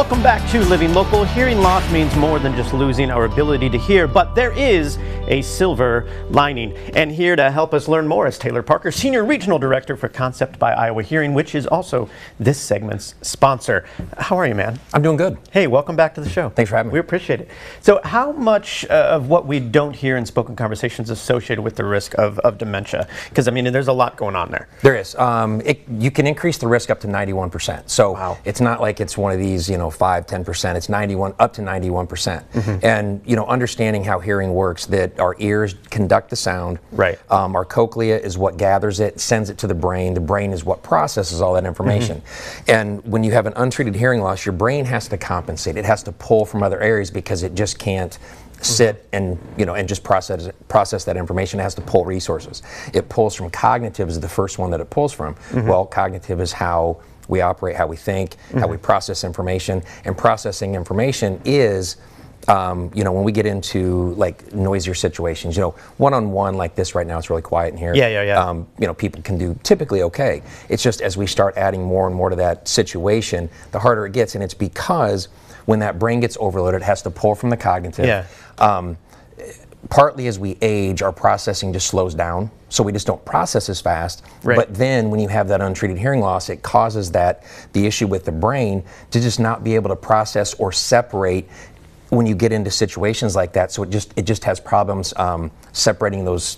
Welcome back to Living Local. Hearing loss means more than just losing our ability to hear, but there is a silver lining. And here to help us learn more is Taylor Parker, Senior Regional Director for Concept by Iowa Hearing, which is also this segment's sponsor. How are you, man? I'm doing good. Hey, welcome back to the show. Thanks for having me. We appreciate it. So how much of what we don't hear in spoken conversations is associated with the risk of dementia? Because, I mean, there's a lot going on there. There is. You can increase the risk up to 91%. So Wow. It's not like it's one of these, 5, 10%. It's 91, up to 91%. And, understanding how hearing works, that our ears conduct the sound. Right. Our cochlea is what gathers it, sends it to the brain. The brain is what processes all that information. And when you have an untreated hearing loss, your brain has to compensate. It has to pull from other areas because it just can't sit and and just process that information. It has to pull resources. It pulls from cognitive is the first one that it pulls from. Well, cognitive is how we operate, how we think, how we process information, and processing information is when we get into like noisier situations, one-on-one like this right now, it's really quiet in here. Yeah. People can do typically okay. It's just as we start adding more and more to that situation, the harder it gets, and it's because when that brain gets overloaded, it has to pull from the cognitive. Yeah. Partly as we age, our processing just slows down, so we just don't process as fast. Right. But then when you have that untreated hearing loss, it causes the issue with the brain to just not be able to process or separate when you get into situations like that. So it just has problems separating those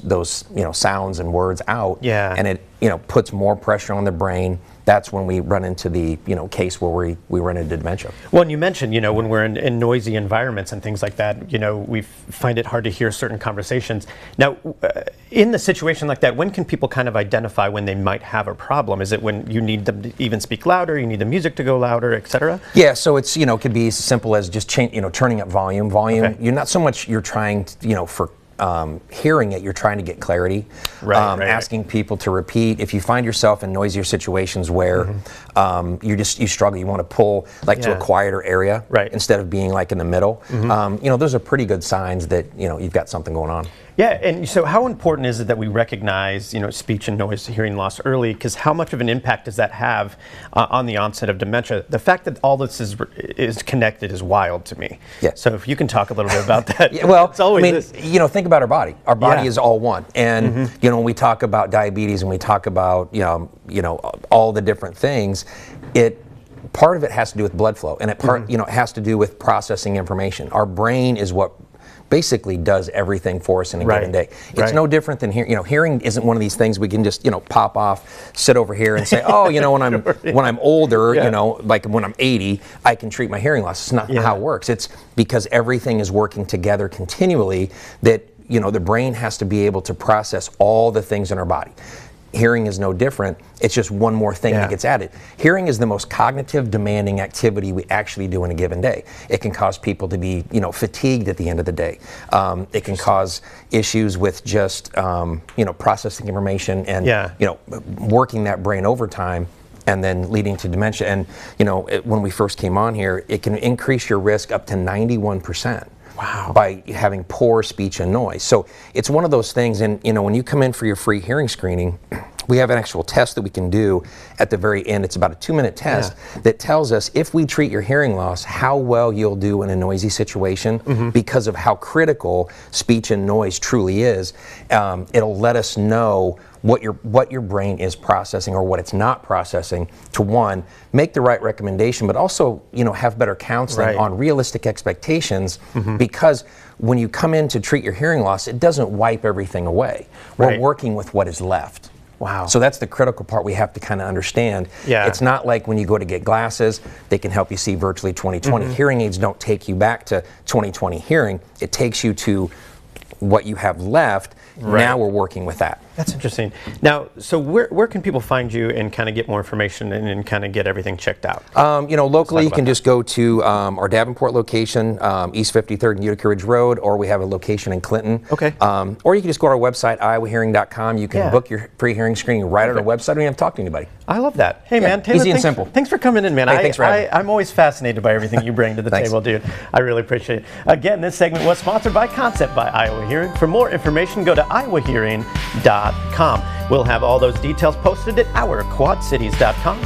sounds and words out. Yeah. And it puts more pressure on the brain. That's when we run into the case where we run into dementia. Well, and you mentioned when we're in noisy environments and things like that, we find it hard to hear certain conversations. Now, in the situation like that, when can people kind of identify when they might have a problem? Is it when you need them to even speak louder, you need the music to go louder, etc.? Yeah, so it's it could be as simple as just turning up volume. Okay. You're not so much you're trying to, for hearing it, you're trying to get clarity. Right. Asking people to repeat. If you find yourself in noisier situations where you struggle, you want to pull to a quieter area instead of being like in the middle. Those are pretty good signs that you've got something going on. Yeah, and so how important is it that we recognize, speech and noise hearing loss early? Because how much of an impact does that have on the onset of dementia? The fact that all this is connected is wild to me. Yeah. So if you can talk a little bit about that. Yeah, well, it's always think about our body. Our body is all one. And when we talk about diabetes and we talk about all the different things, part of it has to do with blood flow, and it has to do with processing information. Our brain is what basically does everything for us in a given day. It's no different than hearing. Hearing isn't one of these things we can just pop off, sit over here and say, oh, when I'm older, like when I'm 80, I can treat my hearing loss. It's not how it works. It's because everything is working together continually that the brain has to be able to process all the things in our body. Hearing is no different. It's just one more thing that gets added. Hearing is the most cognitive demanding activity we actually do in a given day. It can cause people to be, fatigued at the end of the day. It can cause issues with just, processing information and, working that brain overtime and then leading to dementia. And, when we first came on here, it can increase your risk up to 91%. Wow. By having poor speech and noise. So it's one of those things, and when you come in for your free hearing screening, we have an actual test that we can do at the very end. It's about a 2-minute test that tells us if we treat your hearing loss, how well you'll do in a noisy situation because of how critical speech and noise truly is. It'll let us know what your brain is processing or what it's not processing to, one, make the right recommendation, but also have better counseling on realistic expectations, because when you come in to treat your hearing loss, it doesn't wipe everything away. We're working with what is left. Wow. So that's the critical part we have to kind of understand. Yeah. It's not like when you go to get glasses, they can help you see virtually 20/20. Hearing aids don't take you back to 20/20 hearing. It takes you to what you have left. Now we're working with that. That's interesting. Now, so where can people find you and kind of get more information and kind of get everything checked out? Locally, you can just go to our Davenport location, East 53rd and Utica Ridge Road, or we have a location in Clinton. Okay. Or you can just go to our website, iowahearing.com. You can book your free hearing screening right on our website. You don't have to talk to anybody. I love that. Hey, man, Taylor, easy and simple. Thanks for coming in, man. Hey, thanks for having me. I'm always fascinated by everything you bring to the table, dude. I really appreciate it. Again, this segment was sponsored by Concept by Iowa Hearing. For more information, go to iowahearing.com. We'll have all those details posted at ourquadcities.com.